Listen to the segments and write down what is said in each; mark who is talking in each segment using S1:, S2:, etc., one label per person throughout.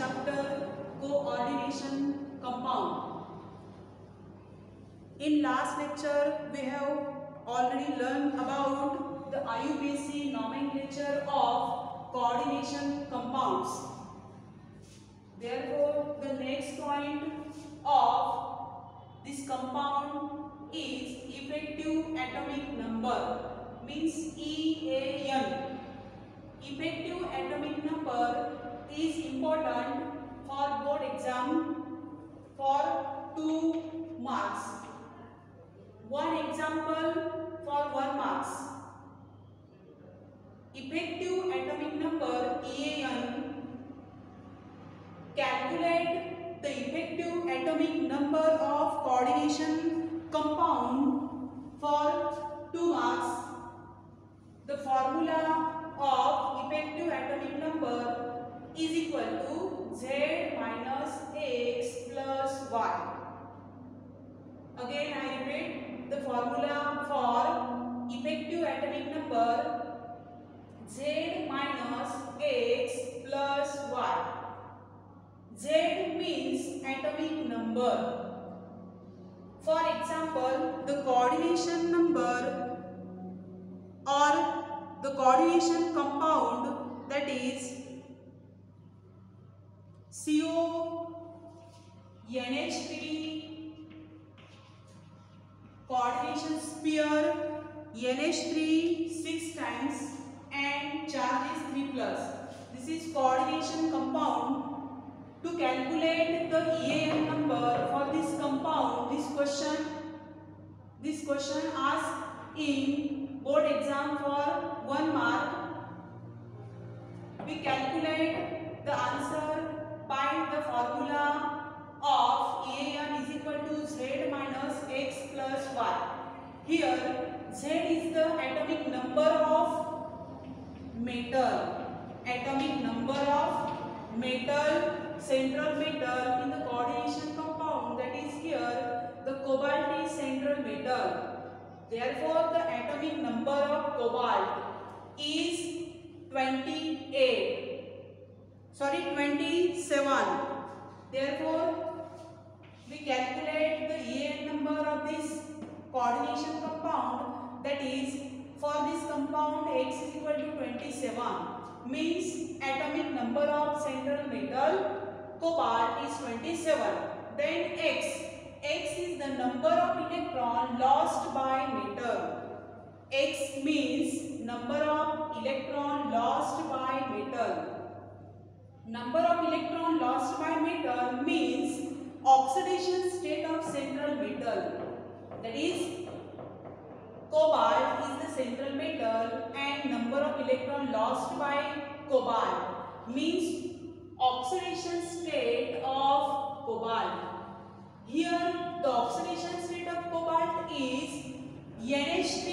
S1: chapter coordination compound. In last lecture we have already learned about the IUPAC nomenclature of coordination compounds. Therefore, the next point of this compound is effective atomic number, means EAN. Effective atomic number is important for board exam for 2 marks. One example for 1 marks. Effective atomic number EAN. Calculate the effective atomic number of coordination compound for 2 marks. The formula of effective atomic number is equal to Z minus X plus Y. Again I repeat, the formula for effective atomic number Z minus X plus Y. Z means atomic number. For example, the coordination number or the coordination compound, that is CONH3, coordination sphere NH3 6 times and charge is 3 plus. This is coordination compound. To calculate the EAN number for this compound, this question asked in board exam for 1 mark. We calculate the answer by the formula of EAN is equal to Z minus X plus Y. Here Z is the atomic number of metal. Atomic number of metal, central metal in the coordination compound, that is here the cobalt is central metal. Therefore, the atomic number of cobalt is 27. Therefore, we calculate the EAN number of this coordination compound, that is for this compound X is equal to 27, means atomic number of central metal cobalt is 27. Then X is the number of electron lost by metal. X means number of electron lost by metal. Number of electron lost by metal means oxidation state of central metal. That is, cobalt is the central metal and number of electron lost by cobalt means oxidation state of cobalt. Here the oxidation state of cobalt is NH3.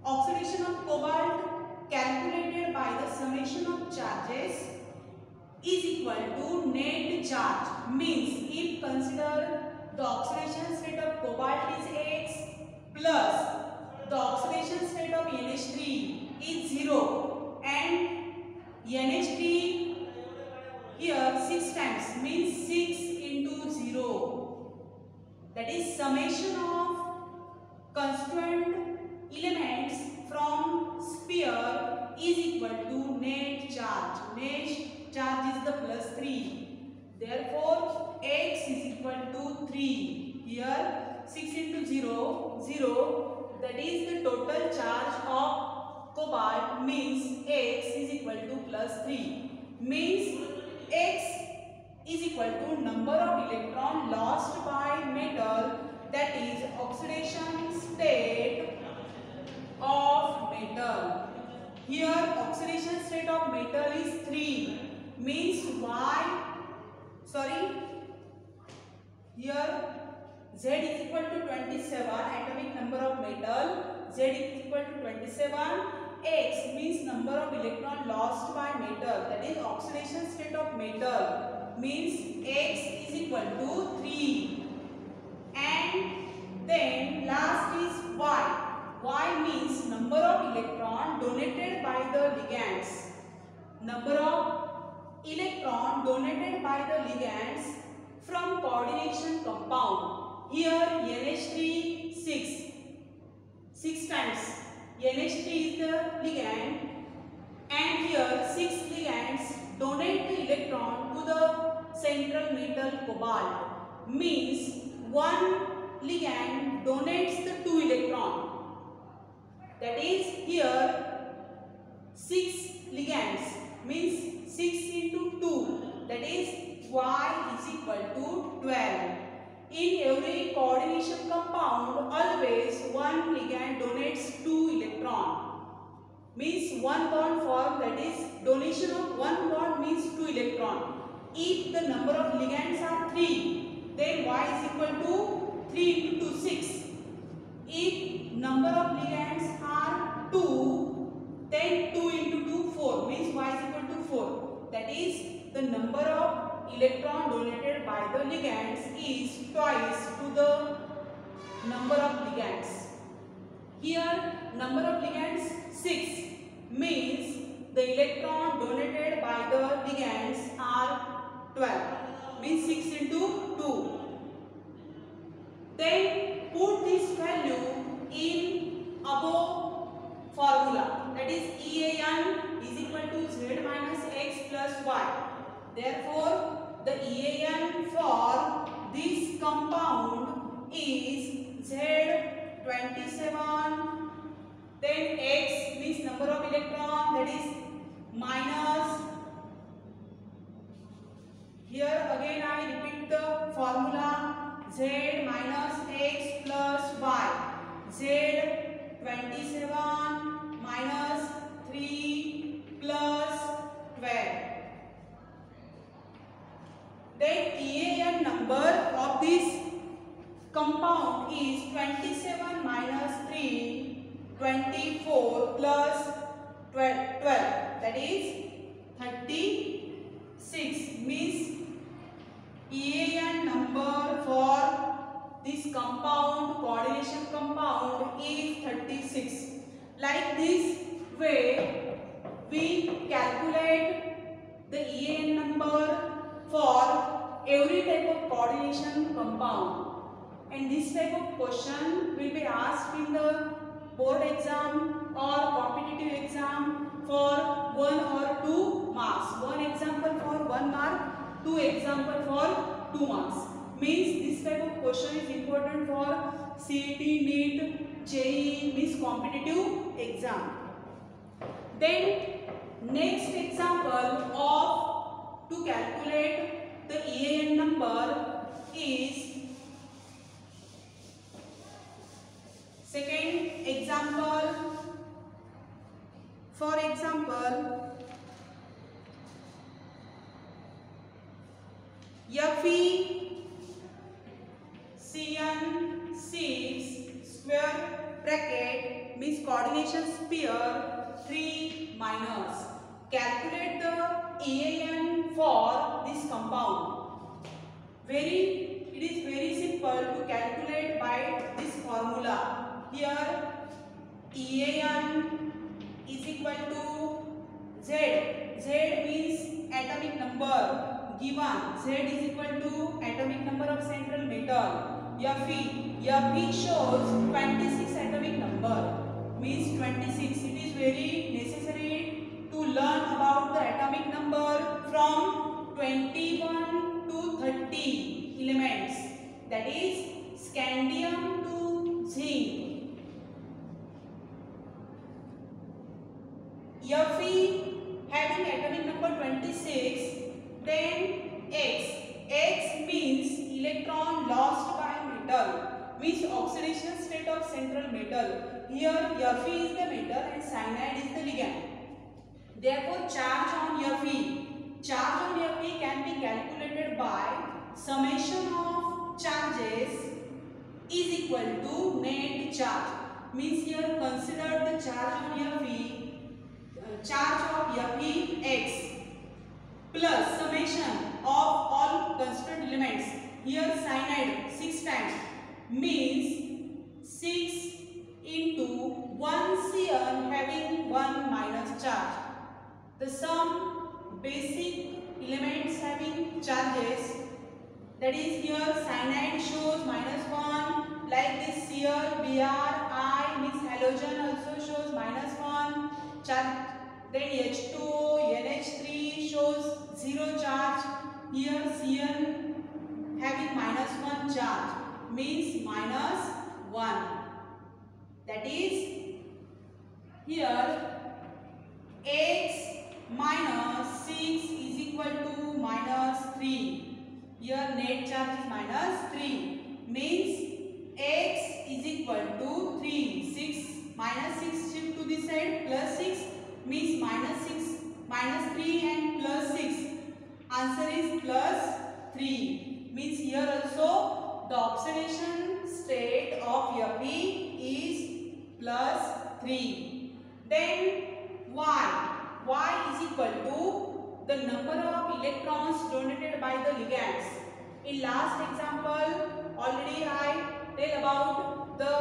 S1: Oxidation of cobalt calculated by the summation of charges is equal to net charge, means if consider the oxidation state of cobalt is X plus the oxidation state of NH3 is 0 and NH3 here 6 times, means 6 into 0, that is summation of constituent elements from sphere is equal to net charge. Net charge is the plus 3. Therefore, X is equal to 3. Here 6 into 0, 0, that is the total charge of cobalt, means X is equal to plus 3. Means X is equal to number of electron lost by metal, that is oxidation state of metal. Here oxidation state of metal is 3, means here Z is equal to 27, atomic number of metal, Z is equal to 27. X means number of electron lost by metal, that is oxidation state of metal, means X is equal to 3. And then last is Y. Y means number of electron donated by the ligands. Number of electron donated by the ligands from coordination compound. Here NH3 6 times. NH3 is the ligand, and here 6 ligands donate the electron to the central metal cobalt. Means one ligand donates the 2 electron. That is here 6 ligands means 6 into 2, that is Y is equal to 12. In every coordination compound, always one ligand donates 2 electron. Means one bond form, that is donation of one bond means 2 electron. If the number of ligands are 3, then Y is equal to 3 into 2, 6. If number of ligands are 2, then 2 into 2, 4 means Y is equal to 4. That is the number of electron donated by the ligands is twice to the number of ligands. Here number of ligands 6 means the electron donated by the ligands are 12 means 6 into 2. Then put this value in above formula, that is EAN is equal to Z minus X plus Y. Therefore, the EAN for this compound is Z27, then X means number of electron, that is minus. Here again I repeat the formula, Z minus X plus Y. Z27 minus 3 plus 12. Then EAN number of this compound is 27 minus 3, 24 plus 12, that is 36. Means EAN number for this compound, coordination compound, is 36. Like this way we calculate the EAN number for every type of coordination compound, and this type of question will be asked in the board exam or competitive exam for 1 or 2 marks. One example for 1 mark, 2 example for 2 marks. Means this type of question is important for CET, NEET, JEE, means competitive exam. Then next example of to calculate the EAN number is second example. For example, FeCN6 square bracket means coordination sphere 3 minus. Calculate the EAN for this compound. It is very simple to calculate by this formula. Here EAN is equal to Z. Z means atomic number given. Z is equal to atomic number of central metal. Fe shows 26 atomic number. Means 26. It is very necessary to learn about the atomic number from 21 to 30 elements. That is scandium to zinc. Fe having atomic number 26, then X means electron lost by metal, means oxidation state of central metal. Here Fe is the metal and cyanide is the ligand. Therefore charge on Fe can be calculated by summation of charges is equal to net charge. Means here consider the charge on Fe. Charge of Fe X plus summation of all constituent elements. Here cyanide 6 times means 6 into 1 Cn having 1 minus charge. The sum basic elements having charges. That is here cyanide shows -1, like this here Bri means halogen also shows -1 charge. Then H2O, NH3 shows 0 charge. Here Cn having -1 charge means -1. That is here x minus 6 is equal to -3. Here net charge is -3 means x is equal to 3. 6 minus 6 shift to this side, plus 6 means -6 -3 and plus 6. Answer is +3. Means here also the oxidation state of Fe is +3. Then y is equal to the number of electrons donated by the ligands. In last example already I tell about the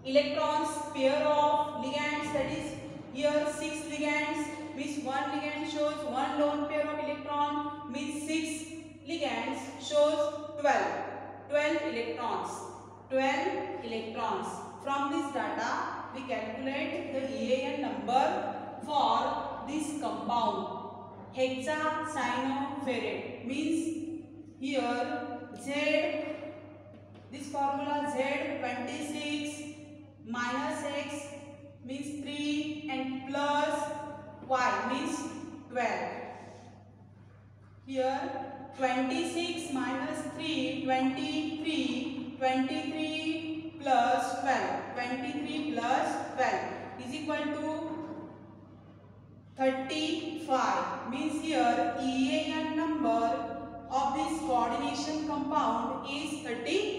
S1: electrons pair of ligands, that is here 6 ligands means 1 ligand shows 1 lone pair of electron means 6 ligands shows 12 electrons. From this data we calculate the EAN number for this compound hexacyanoferrate. Means here Z, this formula Z 26 minus X means 3 and plus Y means 12. Here 26 minus 3, 23 plus 12, 23 plus 12 is equal to 35. Means here EAN number of this coordination compound is 35.